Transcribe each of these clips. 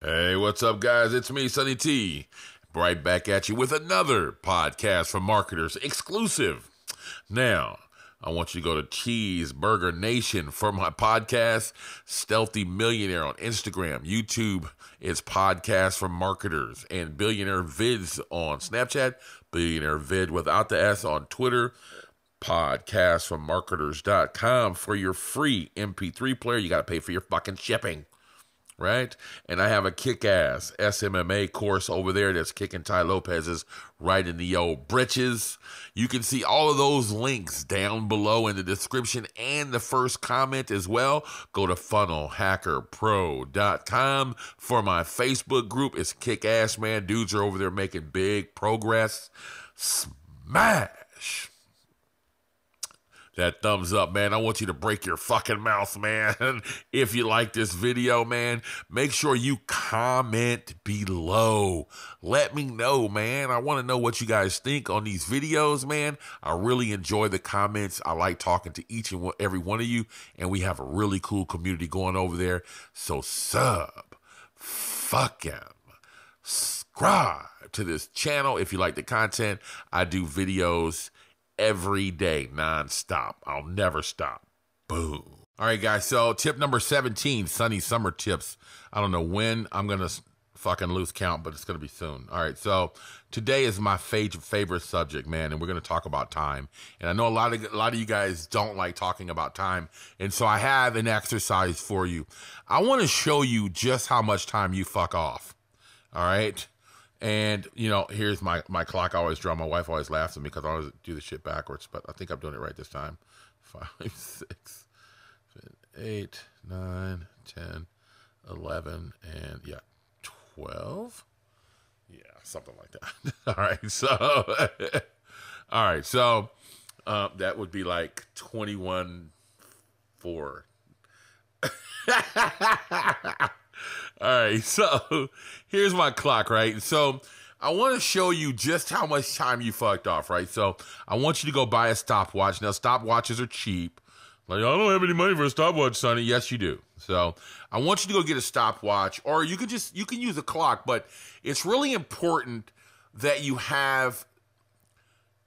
Hey, what's up, guys? It's me, Sonny T. Right back at you with another podcast for marketers exclusive. Now, I want you to go to Cheeseburger Nation for my podcast, Stealthy Millionaire on Instagram, YouTube. It's podcast for marketers, and Billionaire Vids on Snapchat, Billionaire Vid without the S on Twitter, podcastformarketers.com for your free MP3 player. You got to pay for your fucking shipping. Right? And I have a kick-ass SMMA course over there that's kicking Ty Lopez's right in the old britches. You can see all of those links down below in the description and the first comment as well. Go to funnelhackerpro.com for my Facebook group. It's kick-ass, man. Dudes are over there making big progress. Smash that thumbs up, man. I want you to break your fucking mouth, man. If you like this video, man, make sure you comment below. Let me know, man. I want to know what you guys think on these videos, man. I really enjoy the comments. I like talking to each and every one of you, and we have a really cool community going over there. So fucking subscribe to this channel if you like the content. I do videos every day, non-stop. I'll never stop. Boom. All right, guys. So tip number 17, sunny summer tips. I don't know when I'm going to fucking lose count, but it's going to be soon. All right. So today is my favorite subject, man. And we're going to talk about time. And I know a lot of you guys don't like talking about time. And so I have an exercise for you. I want to show you just how much time you fuck off. All right. And, you know, here's my clock I always draw. My wife always laughs at me because I always do the shit backwards, but I think I'm doing it right this time. 5, 6, 8, 9, 10, 11, and yeah, 12. Yeah, something like that. All right. So that would be like 21:04. All right, so here's my clock, right? So I want to show you just how much time you fucked off, right? So I want you to go buy a stopwatch. Now, stopwatches are cheap. Like, I don't have any money for a stopwatch, Sonny. Yes, you do. So I want you to go get a stopwatch, or you can use a clock, but it's really important that you have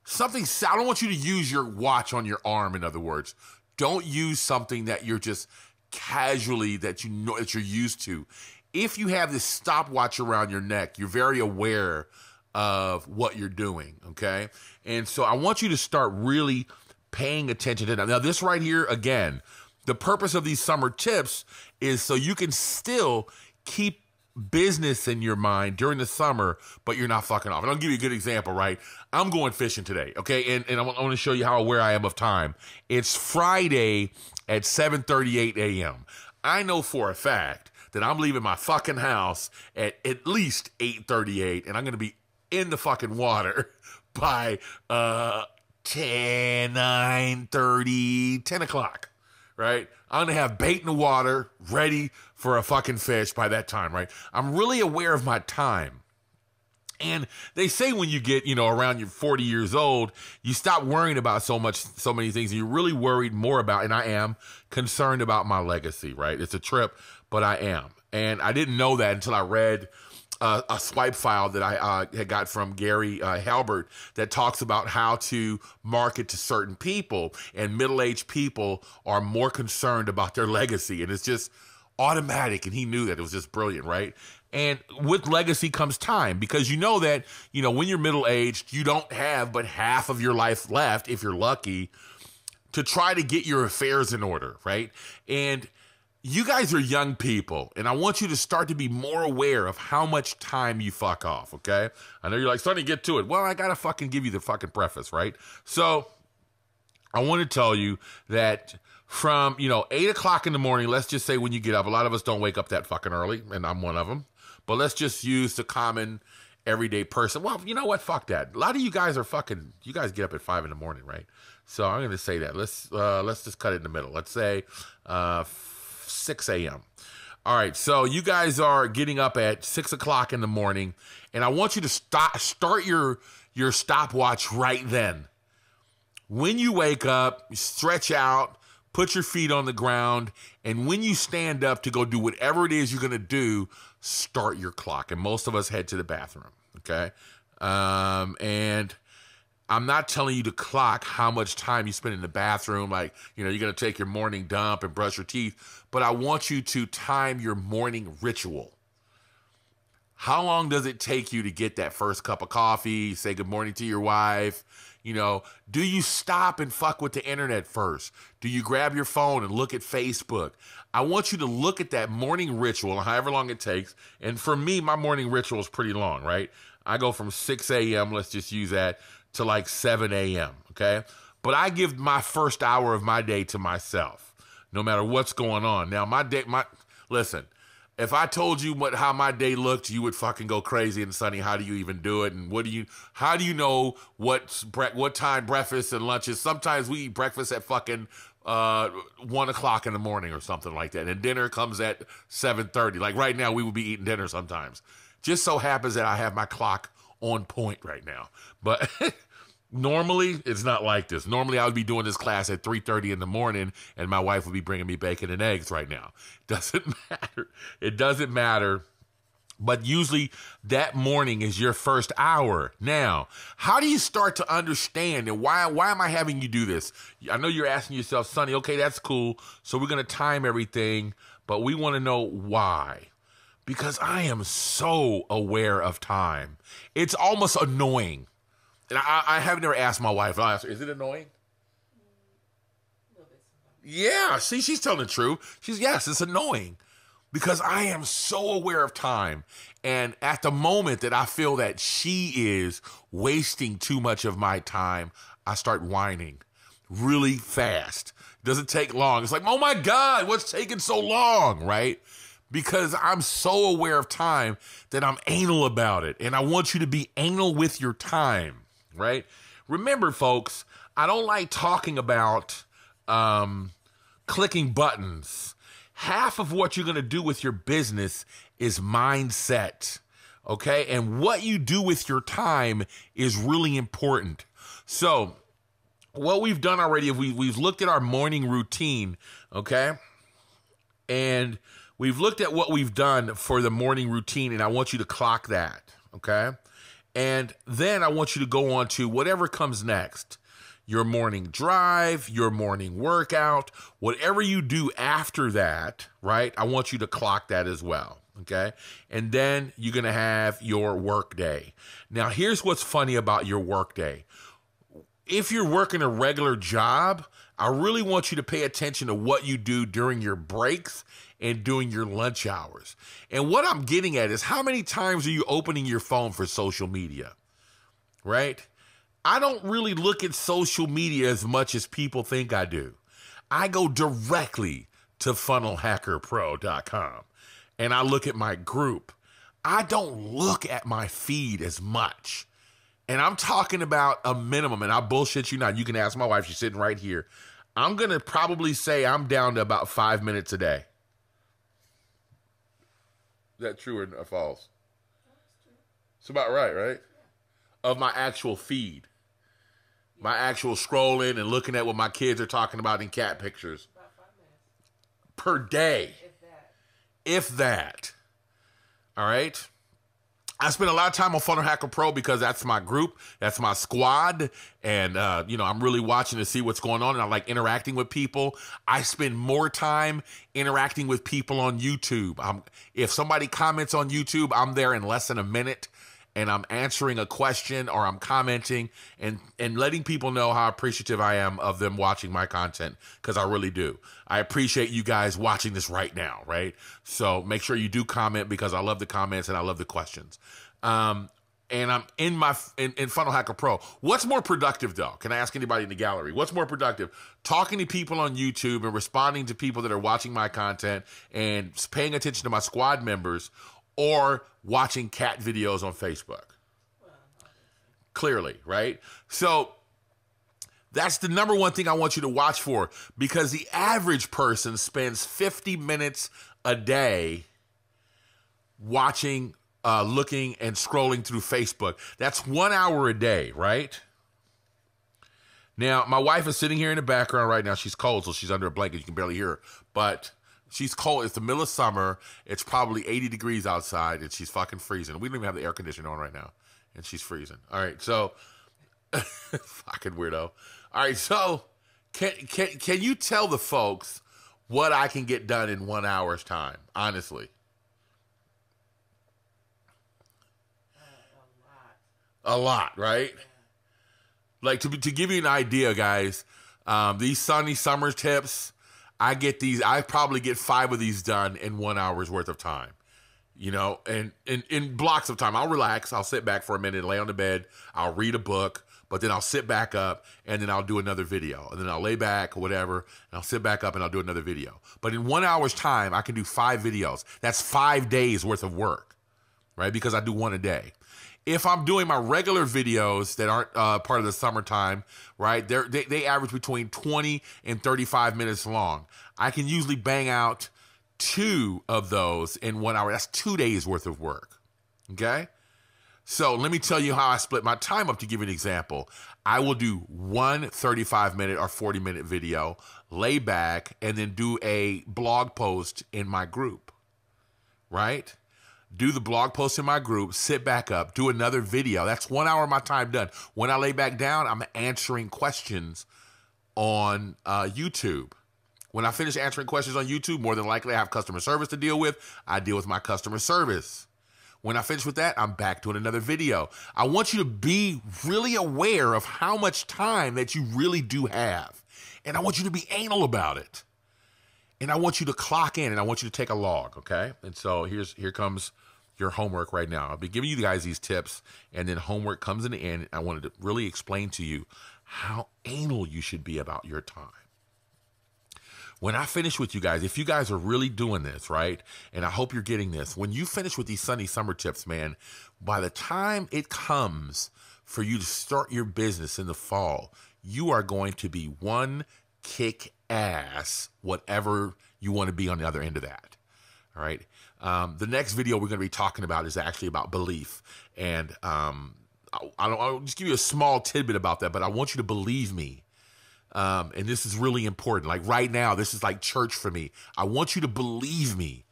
something. I don't want you to use your watch on your arm, in other words. Don't use something that you're just casually, that you know that you're used to. If you have this stopwatch around your neck, you're very aware of what you're doing, okay? And so I want you to start really paying attention to that. Now, this right here, again, the purpose of these summer tips is so you can still keep business in your mind during the summer, but you're not fucking off. And I'll give you a good example, right? I'm going fishing today, okay? And I want to show you how aware I am of time. It's Friday at 7:38 a.m. I know for a fact that I'm leaving my fucking house at least 8:38, and I'm going to be in the fucking water by 10, 9:30, 10 o'clock, right? I'm going to have bait in the water ready for a fucking fish by that time, right? I'm really aware of my time. And they say when you get, around your 40 years old, you stop worrying about so many things, and you're really worried more about, and I am concerned about my legacy, right? It's a trip, but I am. And I didn't know that until I read a swipe file that I had got from Gary Halbert that talks about how to market to certain people, and middle-aged people are more concerned about their legacy, and it's just automatic, and he knew that. It was just brilliant, right? And with legacy comes time, because you know that, when you're middle-aged, you don't have but half of your life left, if you're lucky, to try to get your affairs in order, right? And you guys are young people, and I want you to start to be more aware of how much time you fuck off, okay? I know you're like, Sonny, get to it. Well, I got to fucking give you the fucking preface, right? So I want to tell you that from, 8 o'clock in the morning, let's just say when you get up, a lot of us don't wake up that fucking early, and I'm one of them. But let's just use the common everyday person. Well, you know what? Fuck that. A lot of you guys you guys get up at 5 in the morning, right? So I'm going to say that. Let's just cut it in the middle. Let's say 6 a.m. All right, so you guys are getting up at 6 o'clock in the morning, and I want you to start your stopwatch right then. When you wake up, you stretch out, put your feet on the ground, and when you stand up to go do whatever it is you're going to do, start your clock. And most of us head to the bathroom, okay? And I'm not telling you to clock how much time you spend in the bathroom, like, you know, you're going to take your morning dump and brush your teeth, but I want you to time your morning ritual. How long does it take you to get that first cup of coffee, say good morning to your wife? You know, do you stop and fuck with the internet first? Do you grab your phone and look at Facebook? I want you to look at that morning ritual, however long it takes. And for me, my morning ritual is pretty long, right? I go from 6 a.m., let's just use that, to like 7 a.m., okay? But I give my first hour of my day to myself, no matter what's going on. Now, listen, if I told you how my day looked, you would fucking go crazy. And Sonny, how do you even do it? And how do you know what time breakfast and lunch is? Sometimes we eat breakfast at fucking 1 o'clock in the morning or something like that. And dinner comes at 7:30. Like right now, we would be eating dinner sometimes. Just so happens that I have my clock on point right now. But normally, it's not like this. Normally, I would be doing this class at 3:30 in the morning, and my wife would be bringing me bacon and eggs right now. Doesn't matter. It doesn't matter. But usually, that morning is your first hour. Now, how do you start to understand, and why am I having you do this? I know you're asking yourself, Sonny, okay, that's cool. So we're going to time everything, but we want to know why. Because I am so aware of time. It's almost annoying. And I have never asked my wife. I asked her, is it annoying? A little bit. Yeah, see, she's telling the truth. Yes, it's annoying. Because I am so aware of time. And at the moment that I feel that she is wasting too much of my time, I start whining really fast. It doesn't take long. It's like, oh my God, what's taking so long, right? Because I'm so aware of time that I'm anal about it. And I want you to be anal with your time, right? Remember, folks, I don't like talking about clicking buttons. Half of what you're going to do with your business is mindset, okay? And what you do with your time is really important. So what we've done already, we've looked at our morning routine, okay? And we've looked at what we've done for the morning routine, and I want you to clock that, okay? And then I want you to go on to whatever comes next. Your morning drive, your morning workout, whatever you do after that, right? I want you to clock that as well, okay? And then you're going to have your work day. Now, here's what's funny about your work day. If you're working a regular job, I really want you to pay attention to what you do during your breaks and during your lunch hours. And what I'm getting at is, how many times are you opening your phone for social media, right? I don't really look at social media as much as people think I do. I go directly to funnelhackerpro.com and I look at my group. I don't look at my feed as much. And I'm talking about a minimum, and I bullshit you not. You can ask my wife, she's sitting right here. I'm going to probably say I'm down to about 5 minutes a day. Is that true or false? It's about right, right? Of my actual feed. My actual scrolling and looking at what my kids are talking about in cat pictures. About 5 minutes. Per day. If that. All right? I spend a lot of time on Funnel Hacker Pro because that's my group, that's my squad, and I'm really watching to see what's going on, and I like interacting with people. I spend more time interacting with people on YouTube. If somebody comments on YouTube, I'm there in less than a minute, and I'm answering a question or I'm commenting and letting people know how appreciative I am of them watching my content, because I really do. I appreciate you guys watching this right now, right? So make sure you do comment, because I love the comments and I love the questions. And I'm in Funnel Hacker Pro. What's more productive, though? Can I ask anybody in the gallery? What's more productive? Talking to people on YouTube and responding to people that are watching my content and paying attention to my squad members, or watching cat videos on Facebook? Clearly, right? So that's the number one thing I want you to watch for, because the average person spends 50 minutes a day watching, looking and scrolling through Facebook. That's 1 hour a day, right? Now, my wife is sitting here in the background right now. She's cold, so she's under a blanket. You can barely hear her. But she's cold. It's the middle of summer. It's probably 80 degrees outside, and she's fucking freezing. We don't even have the air conditioner on right now, and she's freezing. All right, so fucking weirdo. All right, so can you tell the folks what I can get done in 1 hour's time? Honestly, a lot, right? Yeah. Like to give you an idea, guys. These sunny summer tips, I probably get 5 of these done in 1 hour's worth of time. You know, and in blocks of time. I'll relax. I'll sit back for a minute, lay on the bed. I'll read a book. But then I'll sit back up, and then I'll do another video. And then I'll lay back or whatever, and I'll sit back up, and I'll do another video. But in 1 hour's time, I can do 5 videos. That's 5 days worth of work, right? Because I do one a day. If I'm doing my regular videos that aren't part of the summertime, right, they average between 20 and 35 minutes long. I can usually bang out 2 of those in 1 hour. That's 2 days worth of work, okay? So let me tell you how I split my time up to give you an example. I will do one 35-minute or 40-minute video, lay back, and then do a blog post in my group, right? Do the blog post in my group, sit back up, do another video. That's 1 hour of my time done. When I lay back down, I'm answering questions on YouTube. When I finish answering questions on YouTube, more than likely I have customer service to deal with. I deal with my customer service. When I finish with that, I'm back doing another video. I want you to be really aware of how much time that you really do have. And I want you to be anal about it. And I want you to clock in, and I want you to take a log, okay? And so here comes your homework right now. I'll be giving you guys these tips, and then homework comes in the end. I wanted to really explain to you how anal you should be about your time. When I finish with you guys, if you guys are really doing this, right, and I hope you're getting this, when you finish with these sunny summer tips, man, by the time it comes for you to start your business in the fall, you are going to be one kick ass, whatever you want to be on the other end of that. All right. The next video we're going to be talking about is actually about belief. And I'll just give you a small tidbit about that, but I want you to believe me. And this is really important. Like right now, this is like church for me. I want you to believe me.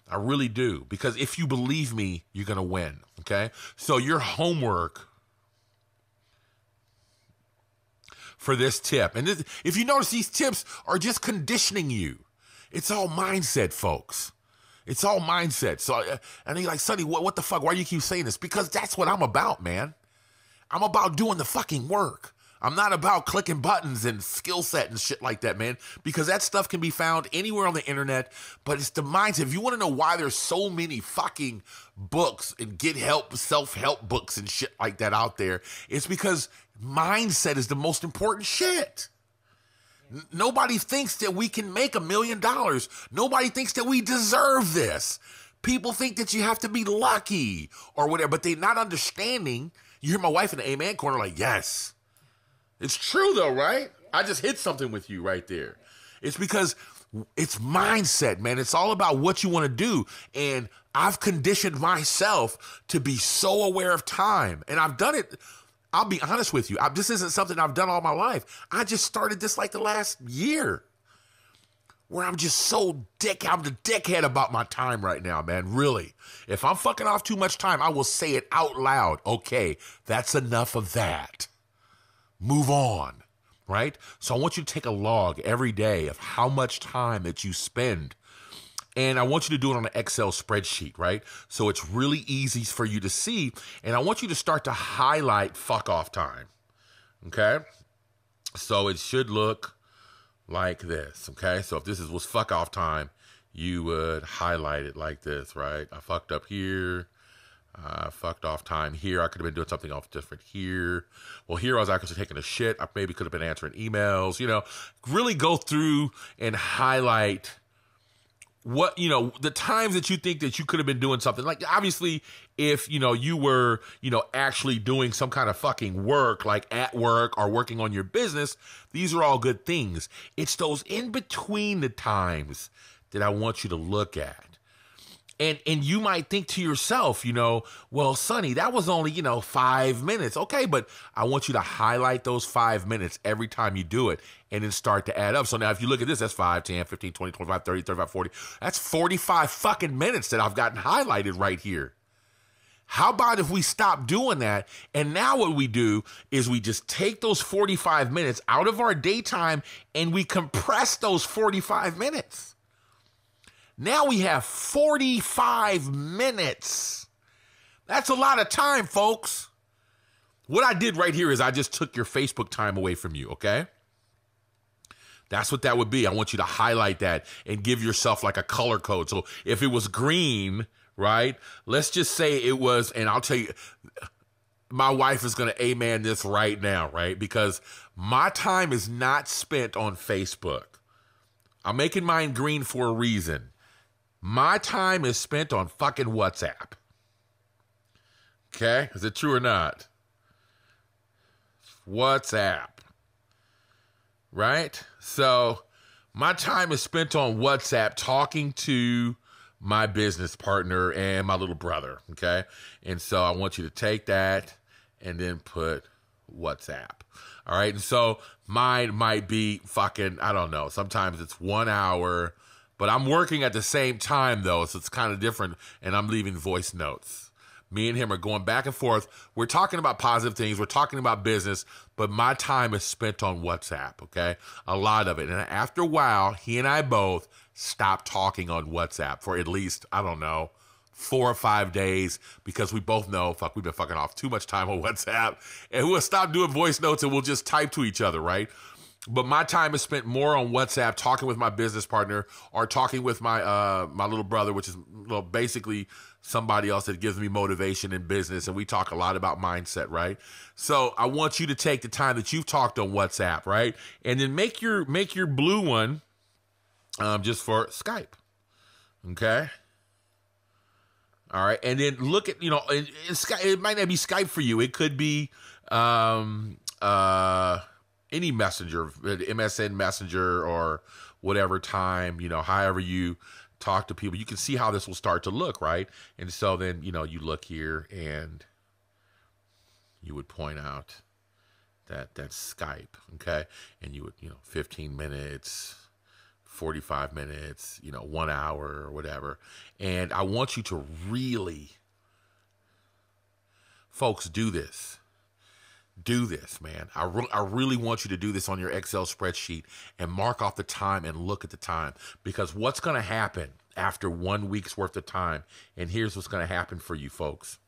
I really do. Because if you believe me, you're going to win. Okay. So your homework for this tip, and this, if you notice, these tips are just conditioning you. It's all mindset, folks. It's all mindset. So, and you're like, Sonny, what the fuck? Why do you keep saying this? Because that's what I'm about, man. I'm about doing the fucking work. I'm not about clicking buttons and skill set and shit like that, man, because that stuff can be found anywhere on the internet, but it's the mindset. If you want to know why there's so many fucking books and get help, self-help books and shit like that out there, it's because mindset is the most important shit. Nobody thinks that we can make $1 million. Nobody thinks that we deserve this. People think that you have to be lucky or whatever, but they're not understanding. You hear my wife in the amen corner like, yes. It's true though, right? I just hit something with you right there. It's because it's mindset, man. It's all about what you want to do. And I've conditioned myself to be so aware of time. And I've done it. I'll be honest with you. This isn't something I've done all my life. I just started this like the last year where I'm just so I'm the dickhead about my time right now, man. Really. If I'm fucking off too much time, I will say it out loud. Okay, that's enough of that. Move on, right? So I want you to take a log every day of how much time that you spend. And I want you to do it on an Excel spreadsheet, right? So it's really easy for you to see. And I want you to start to highlight fuck off time, okay? So it should look like this, okay? So if this was fuck off time, you would highlight it like this, right? I fucked up here. Fucked off time here. I could have been doing something else different here. Well, here I was actually taking a shit. I maybe could have been answering emails, you know, really go through and highlight what, you know, the times that you think that you could have been doing something. Like, obviously, if, you know, you were, you know, actually doing some kind of fucking work, like at work or working on your business, these are all good things. It's those in between the times that I want you to look at. And you might think to yourself, well, Sonny, that was only, 5 minutes. Okay, but I want you to highlight those 5 minutes every time you do it and then start to add up. So now if you look at this, that's 5, 10, 15, 20, 25, 30, 35, 40. That's 45 fucking minutes that I've gotten highlighted right here. How about if we stop doing that? And now what we do is we just take those 45 minutes out of our daytime and we compress those 45 minutes. Now we have 45 minutes. That's a lot of time, folks. What I did right here is I just took your Facebook time away from you, okay? That's what that would be. I want you to highlight that and give yourself like a color code. So if it was green, right? Let's just say it was, and I'll tell you, my wife is going to amen this right now, right? Because my time is not spent on Facebook. I'm making mine green for a reason. My time is spent on fucking WhatsApp. Okay? Is it true or not? WhatsApp. Right? So my time is spent on WhatsApp talking to my business partner and my little brother. Okay? And so I want you to take that and then put WhatsApp. All right? And so mine might be fucking, I don't know. Sometimes it's 1 hour. But I'm working at the same time, though, so it's kind of different, and I'm leaving voice notes. Me and him are going back and forth. We're talking about positive things. We're talking about business, but my time is spent on WhatsApp, okay? A lot of it. And after a while, he and I both stopped talking on WhatsApp for at least, I don't know, 4 or 5 days because we both know, we've been fucking off too much time on WhatsApp. And we'll stop doing voice notes and we'll just type to each other, right? But my time is spent more on WhatsApp, talking with my business partner or talking with my my little brother, which is basically somebody else that gives me motivation in business. And we talk a lot about mindset, right? So I want you to take the time that you've talked on WhatsApp, right? And then make your blue one just for Skype, okay? All right. And then look at, it might not be Skype for you. It could be any messenger, MSN Messenger or whatever time, however you talk to people. You can see how this will start to look, right? And so then, you look here and you would point out that that's Skype, okay? And you would, 15 minutes, 45 minutes, 1 hour or whatever. And I want you to really, folks, do this. Do this, man. I really want you to do this on your Excel spreadsheet and mark off the time and look at the time. Because what's going to happen after 1 week's worth of time, and here's what's going to happen for you folks.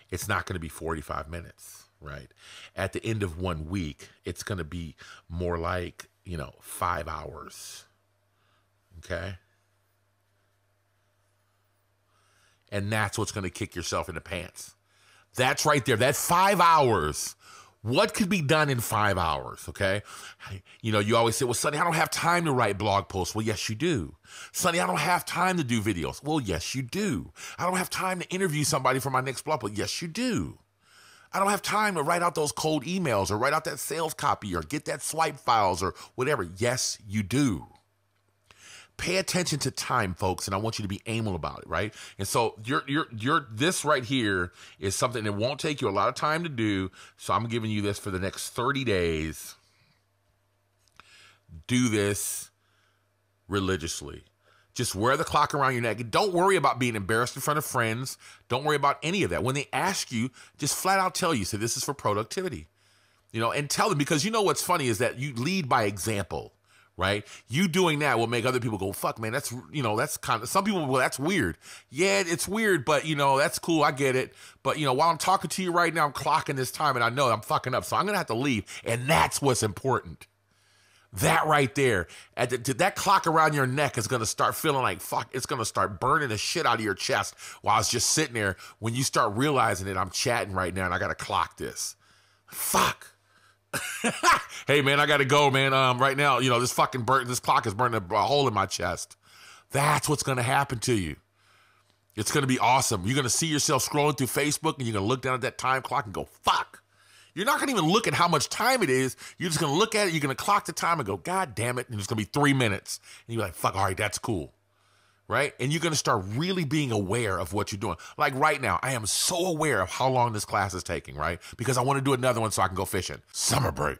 It's not going to be 45 minutes, right? At the end of 1 week, it's going to be more like, 5 hours, okay? And that's what's going to kick yourself in the pants. That's right there. That 5 hours. What could be done in 5 hours, okay? You always say, well, Sonny, I don't have time to write blog posts. Well, yes, you do. Sonny, I don't have time to do videos. Well, yes, you do. I don't have time to interview somebody for my next blog post. Yes, you do. I don't have time to write out those cold emails or write out that sales copy or get that swipe files or whatever. Yes, you do. Pay attention to time, folks, and I want you to be anal about it, right? And so this right here is something that won't take you a lot of time to do. So I'm giving you this for the next 30 days. Do this religiously. Just wear the clock around your neck. Don't worry about being embarrassed in front of friends. Don't worry about any of that. When they ask you, just flat out tell you, say, this is for productivity. And tell them, because what's funny is that you lead by example. Right? You doing that will make other people go, fuck, man, that's, that's kind of, some people, well, that's weird. Yeah, it's weird, but, that's cool. I get it. But, while I'm talking to you right now, I'm clocking this time and I know I'm fucking up. So I'm going to have to leave. And that's what's important. That right there, that clock around your neck is going to start feeling like, fuck, it's going to start burning the shit out of your chest while it's just sitting there. When you start realizing that I'm chatting right now and I got to clock this. Fuck. Hey, man, I got to go, man. Right now, this clock is burning a hole in my chest. That's what's going to happen to you. It's going to be awesome. You're going to see yourself scrolling through Facebook and you're going to look down at that time clock and go, fuck. You're not going to even look at how much time it is. You're just going to look at it. You're going to clock the time and go, God damn it. And it's going to be 3 minutes. And you're like, fuck, all right, that's cool. right? And you're going to start really being aware of what you're doing. Like right now, I am so aware of how long this class is taking, right? Because I want to do another one so I can go fishing. Summer break.